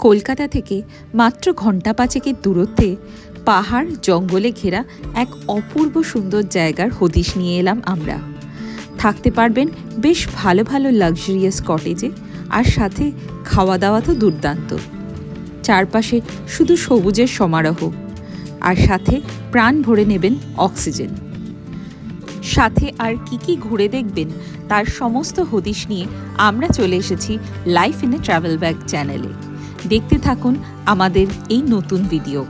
কলকাতা থেকে মাত্র ঘণ্টা পাঁচেকের দূরত্বে পাহাড় জঙ্গলে ঘেরা এক অপূর্ব সুন্দর জায়গার হদিশ নিয়ে এলাম আমরা। থাকতে পারবেন বেশ ভালো ভালো লাক্সারিয়াস কটেজে, আর সাথে খাওয়া দাওয়া তো দুর্দান্ত। চারপাশে শুধু সবুজের সমারোহ, আর সাথে প্রাণ ভরে নেবেন অক্সিজেন। সাথে আর কি ঘুরে দেখবেন তার সমস্ত হদিশ নিয়ে আমরা চলে এসেছি life in a travel bag চ্যানেলে। দেখতে থাকুন আমাদের এই নতুন ভিডিও।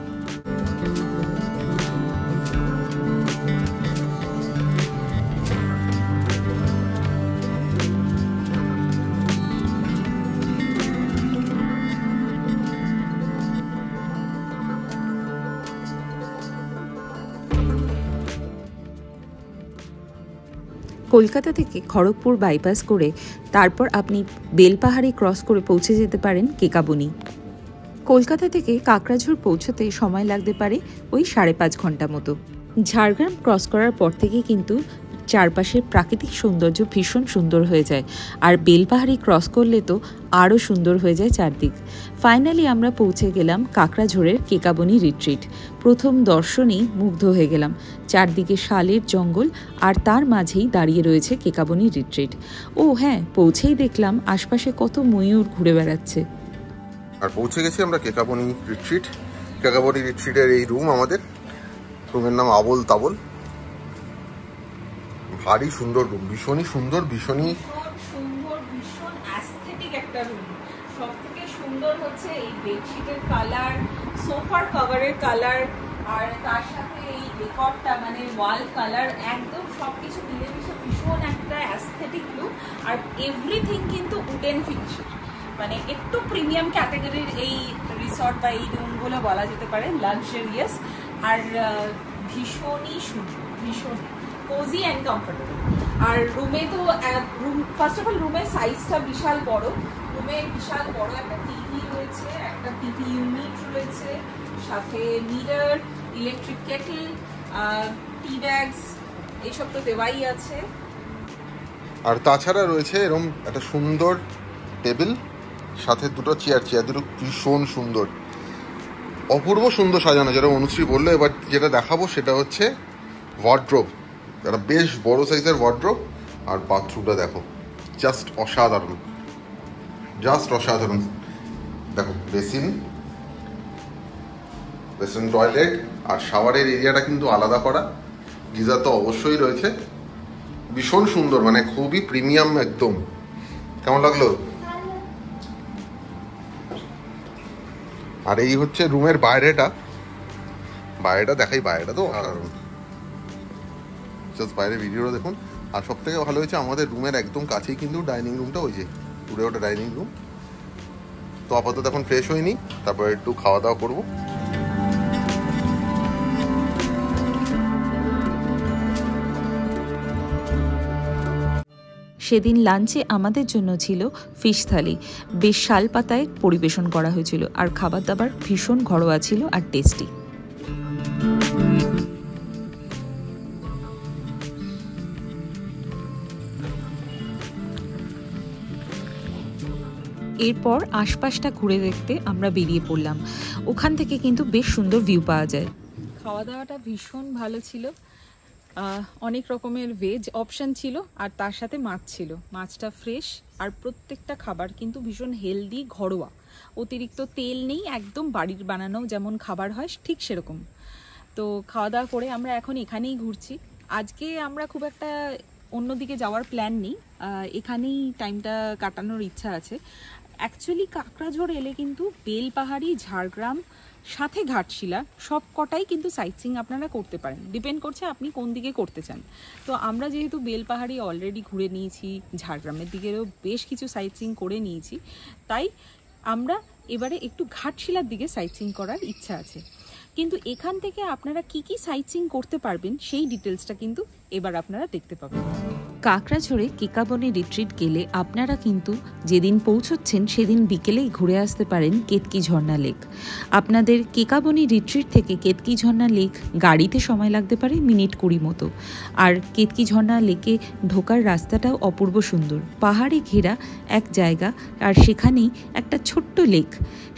কলকাতা থেকে খড়গপুর বাইপাস করে তারপর আপনি বেলপাহাড়ি ক্রস করে পৌঁছে যেতে পারেন কেকাবনি। কলকাতা থেকে কাকড়াঝোড় পৌঁছতে সময় লাগতে পারে ওই 5.5 ঘন্টা মতো। ঝাড়গ্রাম ক্রস করার পর থেকে কিন্তু চারপাশের প্রাকৃতিক সৌন্দর্য ভীষণ সুন্দর হয়ে যায়, আর বেলপাহাড়ি ক্রস করলে তো আরও সুন্দর হয়ে যায় চারদিক। ফাইনালি আমরা পৌঁছে গেলাম কাকড়াঝোড়ের কেকাবনি রিট্রিট। প্রথম দর্শনেই মুগ্ধ হয়ে গেলাম। চারদিকে শালের জঙ্গল, আর তার মাঝেই দাঁড়িয়ে রয়েছে কেকাবনি রিট্রিট। ও হ্যাঁ, পৌঁছেই দেখলাম আশপাশে কত ময়ূর ঘুরে বেড়াচ্ছে। আর পৌঁছে গেছি আমরা কেকাবনি রিট্রিট। কেকাবনি রিট্রিটের এই রুম আমাদের। রুমের নাম আবল তাবল। ভারী সুন্দর রুম, ভীষণই সুন্দর, ভীষণ অ্যাস্থেটিক একটা রুম। সব থেকে সুন্দর হচ্ছে এই বেডশিটের কালার, সোফার কভারের কালার, আর তার সাথে এই ডেকরটা মানে ওয়াল কালার, একদম সবকিছু মিলেমিশে ভীষণ একটা অ্যাস্থেটিক লুক। আর এভরিথিং কিন্তু উডেন ফিনিশের, মানে একটু প্রিমিয়াম ক্যাটাগরির এই রিসর্ট বা এই রুমগুলো বলা যেতে পারে, লাক্সারিয়াস। আর ভীষণই সুন্দর, ভীষণ কোজি অ্যান্ড কমফোর্টেবল। আর রুমে তো ফার্স্ট অফ অল রুমের সাইজটা বিশাল বড়। রুমে বিশাল বড় একটা টিভি রয়েছে, একটা টিভি ইউনিট রয়েছে, সাথে মিরর, ইলেকট্রিক কেটল, টি ব্যাগস, এইসব তো দেওয়াই আছে। আর তাছাড়া রয়েছে এরকম একটা সুন্দর টেবিল, সাথে দুটো চেয়ার দুটো ভীষণ সুন্দর, অপূর্ব সুন্দর সাজানো, যেটা অনুশ্রী বললো। এবার যেটা দেখাবো সেটা হচ্ছে ওয়ার্ড্রোব, একটা বেশ বড় সাইজের ওয়ার্ড্রোব। আর বাথরুমটা দেখো, জাস্ট অসাধারণ, জাস্ট অসাধারণ। দেখো বেসিন টয়লেট, আর শাওয়ারের এরিয়াটা কিন্তু আলাদা করা। গিজার তো অবশ্যই রয়েছে। ভীষণ সুন্দর, মানে খুবই প্রিমিয়াম একদম। কেমন লাগলো? আর এই হচ্ছে রুমের বাইরেটা দেখাই। বাইরেটা তো জাস্ট বাইরে ভিডিওটা দেখুন। আর সব থেকে ভালো হয়েছে আমাদের রুমের একদম কাছেই কিন্তু ডাইনিং রুমটা, ওই যে দূরে ওটা ডাইনিং রুম। তো আপাতত এখন ফ্রেশ হয়নি, তারপরে একটু খাওয়া দাওয়া করবো। সেদিন লাঞ্চে আমাদের জন্য ছিল ফিশ থালি। বেশ শাল পাতায় পরিবেশন করা হয়েছিল, আর খাবার দাবার ভীষণ ঘরোয়া ছিল আর টেস্টি। এরপর আশপাশটা ঘুরে দেখতে আমরা বেরিয়ে পড়লাম। ওখান থেকে কিন্তু বেশ সুন্দর ভিউ পাওয়া যায়। খাওয়া দাওয়াটা ভীষণ ভালো ছিল। অনেক রকমের ভেজ অপশান ছিল, আর তার সাথে মাছ ছিল। মাছটা ফ্রেশ, আর প্রত্যেকটা খাবার কিন্তু ভীষণ হেলদি, ঘরোয়া। অতিরিক্ত তেল নেই, একদম বাড়ির বানানো যেমন খাবার হয় ঠিক সেরকম। তো খাওয়া দাওয়া করে আমরা এখন এখানেই ঘুরছি। আজকে আমরা খুব একটা অন্যদিকে যাওয়ার প্ল্যান নেই, এখানেই টাইমটা কাটানোর ইচ্ছা আছে। অ্যাকচুয়ালি কাকড়াঝোড় এলে কিন্তু বেলপাহাড়ি, ঝাড়গ্রাম, সাথে ঘাটশিলা সব কটাই কিন্তু সাইট সিইং আপনারা করতে পারেন। ডিপেন্ড করছে আপনি কোন দিকে করতে চান। তো আমরা যেহেতু বেলপাহাড়ি অলরেডি ঘুরে নিয়েছি, ঝাড়গ্রামের দিকেরও বেশ কিছু সাইট সিইং করে নিয়েছি, তাই আমরা এবারে একটু ঘাটশিলার দিকে সাইট সিইং করার ইচ্ছা আছে। কিন্তু এখান থেকে আপনারা কি সাইট সিইং করতে পারবেন সেই ডিটেলসটা কিন্তু এবার আপনারা দেখতে পাবেন। কাকড়াঝোড়ে কেকাবনে রিট্রিট গেলে আপনারা কিন্তু যেদিন পৌঁছচ্ছেন সেদিন বিকেলেই ঘুরে আসতে পারেন কেতকি ঝর্ণা লেক। আপনাদের কেকাবনে রিট্রিট থেকে কেতকি ঝর্ণা লেক গাড়িতে সময় লাগতে পারে মিনিট 20 মতো। আর কেতকি ঝর্ণা লেকে ঢোকার রাস্তাটাও অপূর্ব সুন্দর, পাহাড়ে ঘেরা এক জায়গা, আর সেখানেই একটা ছোট্ট লেক,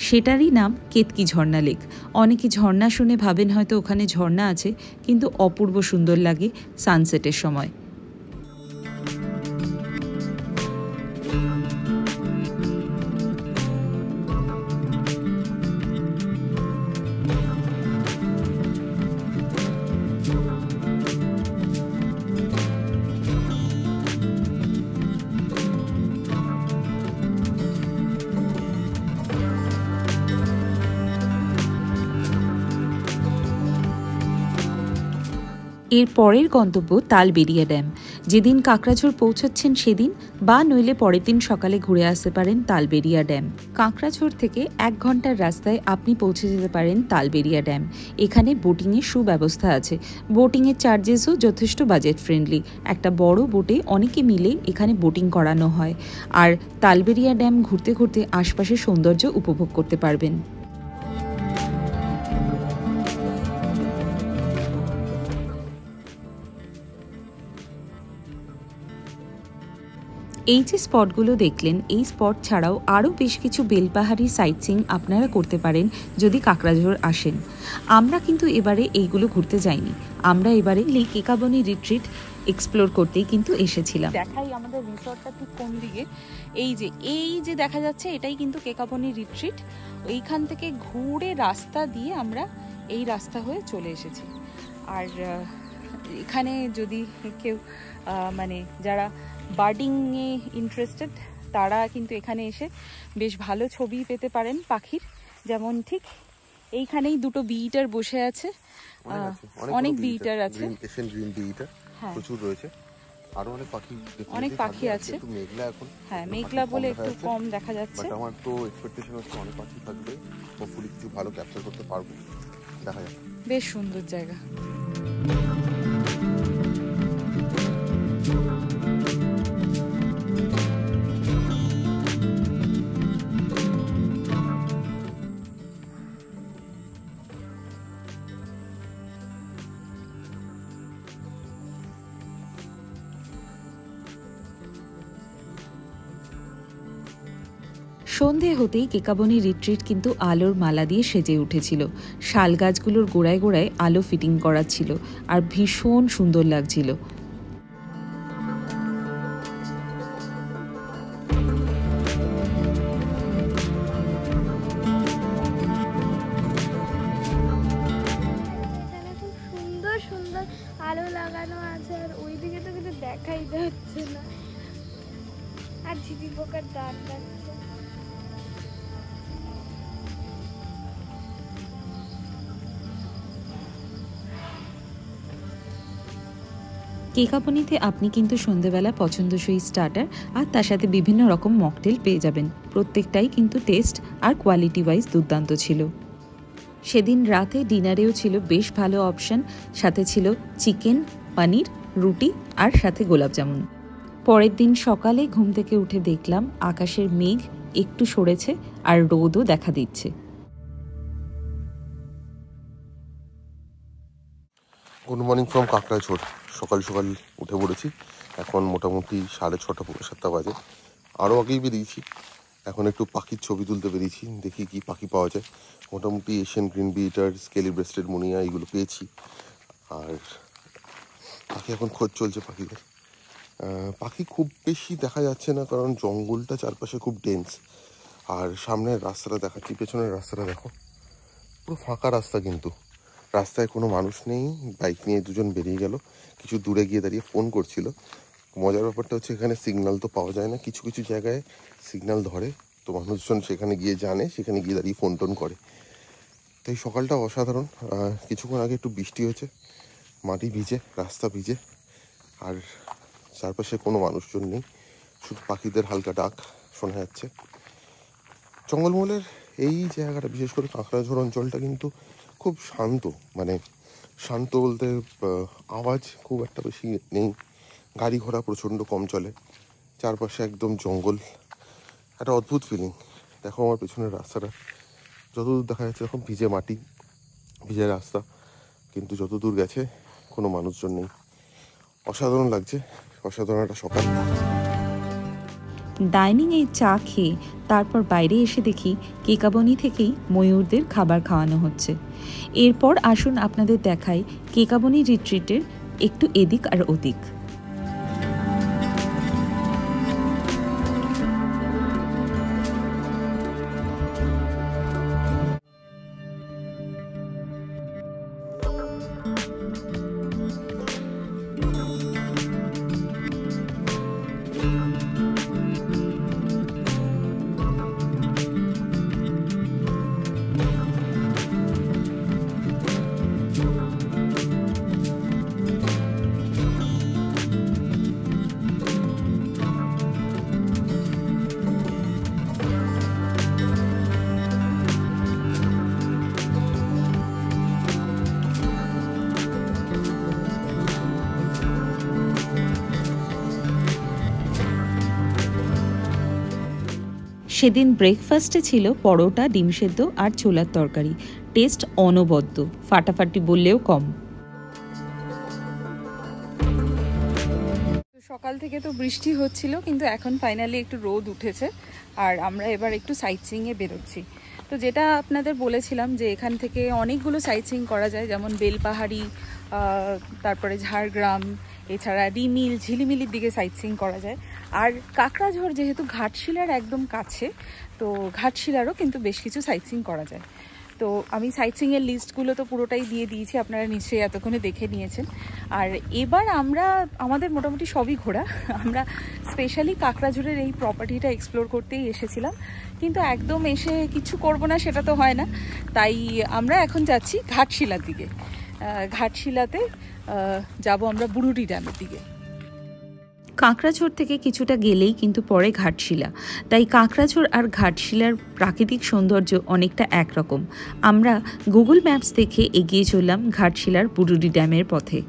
সেটারই নাম কেতকি ঝর্ণা লেক। অনেকে ঝর্ণা শুনে ভাবেন হয়তো ওখানে ঝর্ণা আছে, কিন্তু অপূর্ব সুন্দর লাগে সানসেটের সময়। এর পরের গন্তব্য তালবেরিয়া ড্যাম। যেদিন কাকড়াঝোড় পৌঁছচ্ছেন সেদিন, বা নইলে পরের দিন সকালে ঘুরে আসতে পারেন তালবেরিয়া ড্যাম। কাকড়াঝোড় থেকে 1 ঘন্টার রাস্তায় আপনি পৌঁছে যেতে পারেন তালবেরিয়া ড্যাম। এখানে বোটিংয়ের সুব্যবস্থা আছে, বোটিংয়ের চার্জেসও যথেষ্ট বাজেট ফ্রেন্ডলি। একটা বড় বোটে অনেকে মিলে এখানে বোটিং করানো হয়, আর তালবেরিয়া ড্যাম ঘুরতে ঘুরতে আশপাশের সৌন্দর্য উপভোগ করতে পারবেন। এই যে স্পটগুলো দেখলেন, এই স্পট ছাড়াও আরও বেশ কিছু বেলপাহাড়ি সাইট সিইং আপনারা করতে পারেন যদি কাকড়াঝোড় আসেন। আমরা কিন্তু এবারে এইগুলো ঘুরতে যাইনি, আমরা এবারে কেকাবনে রিট্রিট এক্সপ্লোর করতেই কিন্তু এসেছিলাম। দেখাই আমাদের রিসর্টটা ঠিক কোন দিকে। এই যে দেখা যাচ্ছে এটাই কিন্তু কেকাবনে রিট্রিট। এইখান থেকে ঘুরে রাস্তা দিয়ে আমরা এই রাস্তা হয়ে চলে এসেছি। আর এখানে যদি কেউ মানে যারা বার্ডিংয়ে ইন্টারেস্টেড, তারা কিন্তু এখানে এসে বেশ ভালো ছবি পেতে পারেন পাখির। যেমন ঠিক এইখানেই দুটো বিইটার বসে আছে, অনেক বিইটার আছে, প্রচুর রয়েছে, আরো অনেক পাখি আছে। মেঘলা এখন, হ্যাঁ মেঘলা বলে একটু কম দেখা যাচ্ছে। আমার তো এক্সপেকটেশন হচ্ছে অনেক পাখি থাকবে, হোপফুলি কিছু ভালো ক্যাপচার করতে পারবো, দেখা যাক। বেশ সুন্দর জায়গা। সন্ধে হতেই কেকাবনে রিট্রিট কিন্তু আলোর মালা দিয়ে সেজে উঠেছিল। শাল গাছগুলোর গোড়ায় গোড়ায় আলো ফিটিং করা ছিল, আর ভীষণ সুন্দর লাগছিল। সুন্দর সুন্দর আলো লাগানো আছে, আর ওইদিকে তো কিছু দেখাই যাচ্ছে না, আর ঝিঝি পোকার ডাক ডাকছে। কেকাবনিতে আপনি কিন্তু সন্ধেবেলা পছন্দসই স্টার্টার আর তার সাথে বিভিন্ন রকম মকটেল পেয়ে যাবেন। প্রত্যেকটাই কিন্তু টেস্ট আর কোয়ালিটি ওয়াইজ দুর্দান্ত ছিল। সেদিন রাতে ডিনারেও ছিল বেশ ভালো অপশন, সাথে ছিল চিকেন, পনির, রুটি আর সাথে গোলাপ জামুন। পরের দিন সকালে ঘুম থেকে উঠে দেখলাম আকাশের মেঘ একটু সরেছে আর রোদও দেখা দিচ্ছে। Good morning from Kakrajhore. সকাল সকাল উঠে পড়েছি, এখন মোটামুটি 6:30-7:30 বাজে। আরও আগেই বেরিয়েছি, এখন একটু পাখির ছবি তুলতে বেরিয়েছি, দেখি কি পাখি পাওয়া যায়। মোটামুটি Asian green bee-eater, scaly breasted munia এইগুলো পেয়েছি, আর পাখি এখন খোঁজ চলছে পাখিদের। পাখি খুব বেশি দেখা যাচ্ছে না, কারণ জঙ্গলটা চারপাশে খুব ডেন্স। আর সামনের রাস্তাটা দেখাচ্ছি, পেছনের রাস্তাটা দেখো, পুরো ফাঁকা রাস্তা, কিন্তু রাস্তায় কোনো মানুষ নেই। বাইক নিয়ে দুজন বেরিয়ে গেল, কিছু দূরে গিয়ে দাঁড়িয়ে ফোন করছিল। মজার ব্যাপারটা হচ্ছে এখানে সিগন্যাল তো পাওয়া যায় না, কিছু কিছু জায়গায় সিগন্যাল ধরে, তো মানুষজন সেখানে গিয়ে জানে, সেখানে গিয়ে দাঁড়িয়ে ফোন টোন করে। তাই সকালটা অসাধারণ। কিছুক্ষণ আগে একটু বৃষ্টি হয়েছে, মাটি ভিজে, রাস্তা ভিজে, আর চারপাশে কোনো মানুষজন নেই, শুধু পাখিদের হালকা ডাক শোনা যাচ্ছে। জঙ্গলমহলের এই জায়গাটা, বিশেষ করে কাকড়াঝোড় অঞ্চলটা কিন্তু খুব শান্ত, মানে শান্ত বলতে আওয়াজ খুব একটা বেশি নেই, গাড়ি ঘোড়া প্রচণ্ড কম চলে, চারপাশে একদম জঙ্গল, একটা অদ্ভুত ফিলিং। দেখো আমার পেছনের রাস্তাটা, যতদূর দেখা যাচ্ছে এখন ভিজে মাটি, ভিজে রাস্তা, কিন্তু যতদূর গেছে কোনো মানুষজন নেই। অসাধারণ লাগছে, অসাধারণ একটা সকাল। ডাইনিংয়ে চা খেয়ে তারপর বাইরে এসে দেখি কেকাবনি থেকেই ময়ূরদের খাবার খাওয়ানো হচ্ছে। এরপর আসুন আপনাদের দেখাই কেকাবনি রিট্রিটের একটু এদিক আর ওদিক। সেদিন ব্রেকফাস্টে ছিল পরোটা, ডিম সেদ্ধ আর ছোলার তরকারি। টেস্ট অনবদ্য, ফাটাফাটি বললেও কম। সকাল থেকে তো বৃষ্টি হচ্ছিল, কিন্তু এখন ফাইনালি একটু রোদ উঠেছে আর আমরা এবার একটু সাইট সিইংয়ে বেরোচ্ছি। তো যেটা আপনাদের বলেছিলাম যে এখান থেকে অনেকগুলো সাইট সিইং করা যায়, যেমন বেলপাহাড়ি, তারপরে ঝাড়গ্রাম, এছাড়া রিমিল, ঝিলিমিলির দিকে সাইট সিইং করা যায়। আর কাকড়াঝড় যেহেতু ঘাটশিলার একদম কাছে, তো ঘাটশিলারও কিন্তু বেশ কিছু সাইট সিইং করা যায়। তো আমি সাইট সিইংয়ের লিস্টগুলো তো পুরোটাই দিয়ে দিয়েছি, আপনারা নিশ্চয়ই এতক্ষণে দেখে নিয়েছেন। আর এবার আমাদের মোটামুটি সবই ঘোরা, আমরা স্পেশালি কাকড়াঝড়ের এই প্রপার্টিটা এক্সপ্লোর করতেই এসেছিলাম, কিন্তু একদম এসে কিছু করব না সেটা তো হয় না, তাই আমরা এখন যাচ্ছি ঘাটশিলার দিকে। ঘাটশিলাতে যাব আমরা বুড়ুডি ড্যামের দিকে। কাঁকড়াঝোড় থেকে কিছুটা গেলেই কিন্তু পরে ঘাটশিলা, তাই কাঁকড়াঝোড় আর ঘাটশিলার প্রাকৃতিক সৌন্দর্য অনেকটা একরকম। আমরা গুগল ম্যাপস দেখে এগিয়ে চললাম ঘাটশিলার বুড়ুডি ড্যামের পথে।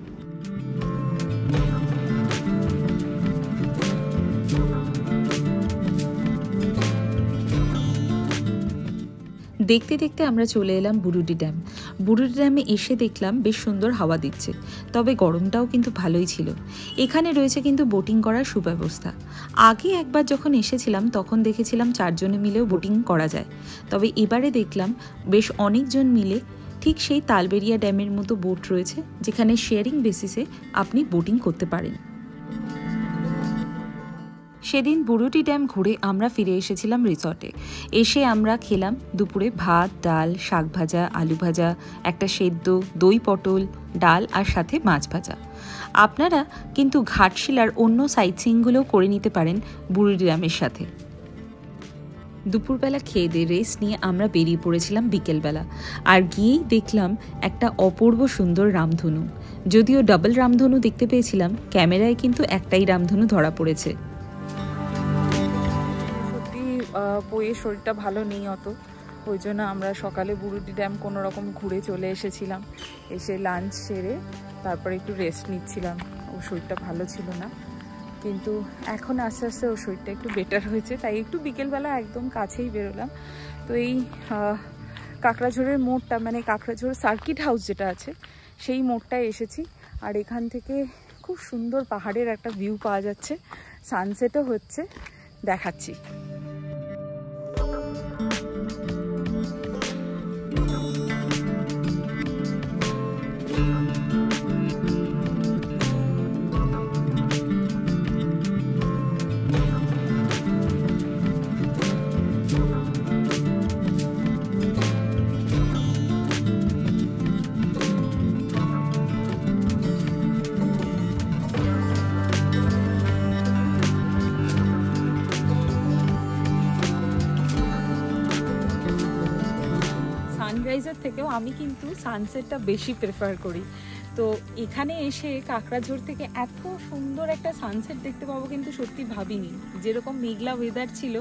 দেখতে দেখতে আমরা চলে এলাম বুড়ুডি ড্যাম। বুড়ুডি ড্যামে এসে দেখলাম বেশ সুন্দর হাওয়া দিচ্ছে, তবে গরমটাও কিন্তু ভালোই ছিল। এখানে রয়েছে কিন্তু বোটিং করার সুব্যবস্থা। আগে একবার যখন এসেছিলাম তখন দেখেছিলাম 4 জনে মিলেও বোটিং করা যায়, তবে এবারে দেখলাম বেশ অনেকজন মিলে ঠিক সেই তালবেরিয়া ড্যামের মতো বোট রয়েছে, যেখানে শেয়ারিং বেসিসে আপনি বোটিং করতে পারেন। সেদিন বুড়ুডি ড্যাম ঘুরে আমরা ফিরে এসেছিলাম রিসর্টে। এসে আমরা খেলাম দুপুরে ভাত, ডাল, শাক ভাজা, আলু ভাজা, একটা সেদ্ধ, দই পটল, ডাল আর সাথে মাছ ভাজা। আপনারা কিন্তু ঘাটশিলার অন্য সাইট সিইংগুলোও করে নিতে পারেন বুড়ুডি ড্যামের সাথে। দুপুরবেলা খেয়ে দিয়ে রেস্ট নিয়ে আমরা বেরিয়ে পড়েছিলাম বিকেলবেলা, আর গিয়েই দেখলাম একটা অপূর্ব সুন্দর রামধনু। যদিও ডাবল রামধনু দেখতে পেয়েছিলাম, ক্যামেরায় কিন্তু একটাই রামধনু ধরা পড়েছে। বইয়ের শরীরটা ভালো নেই অত, ওই জন্য আমরা সকালে বুড়ুডি ড্যাম কোনো রকম ঘুরে চলে এসেছিলাম। এসে লাঞ্চ সেরে তারপরে একটু রেস্ট নিচ্ছিলাম, ওর শরীরটা ভালো ছিল না, কিন্তু এখন আস্তে আস্তে ওর শরীরটা একটু বেটার হয়েছে, তাই একটু বিকেলবেলা একদম কাছেই বেরোলাম। তো এই কাকড়াঝোড়ের মোড়টা, মানে কাকড়াঝোড় সার্কিট হাউস যেটা আছে সেই মোড়টায় এসেছি। আর এখান থেকে খুব সুন্দর পাহাড়ের একটা ভিউ পাওয়া যাচ্ছে, সানসেটও হচ্ছে, দেখাচ্ছি। সানরাইজের থেকেও আমি কিন্তু সানসেটটা বেশি প্রেফার করি। তো এখানে এসে কাকড়াঝোড় থেকে এত সুন্দর একটা সানসেট দেখতে পাবো কিন্তু সত্যি ভাবিনি। যেরকম মেঘলা ওয়েদার ছিল,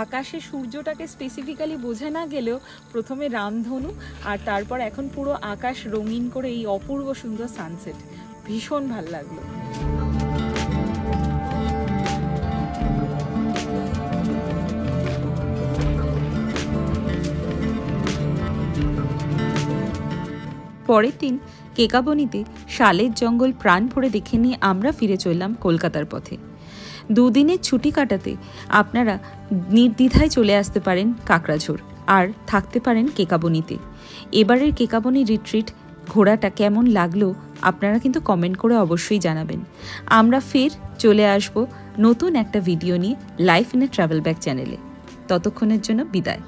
আকাশে সূর্যটাকে স্পেসিফিক্যালি বোঝা না গেলেও প্রথমে রামধনু আর তারপর এখন পুরো আকাশ রঙিন করে এই অপূর্ব সুন্দর সানসেট, ভীষণ ভালো লাগলো। পরের দিন কেকাবনিতে শালের জঙ্গল প্রাণ ভরে দেখে নিয়ে আমরা ফিরে চললাম কলকাতার পথে। দুদিনের ছুটি কাটাতে আপনারা নির্দ্বিধায় চলে আসতে পারেন কাকড়াঝোড় আর থাকতে পারেন কেকাবনিতে। এবারের কেকাবনি রিট্রিট ঘোরাটা কেমন লাগলো আপনারা কিন্তু কমেন্ট করে অবশ্যই জানাবেন। আমরা ফের চলে আসব নতুন একটা ভিডিও নিয়ে life in a travel bag চ্যানেলে। ততক্ষণের জন্য বিদায়।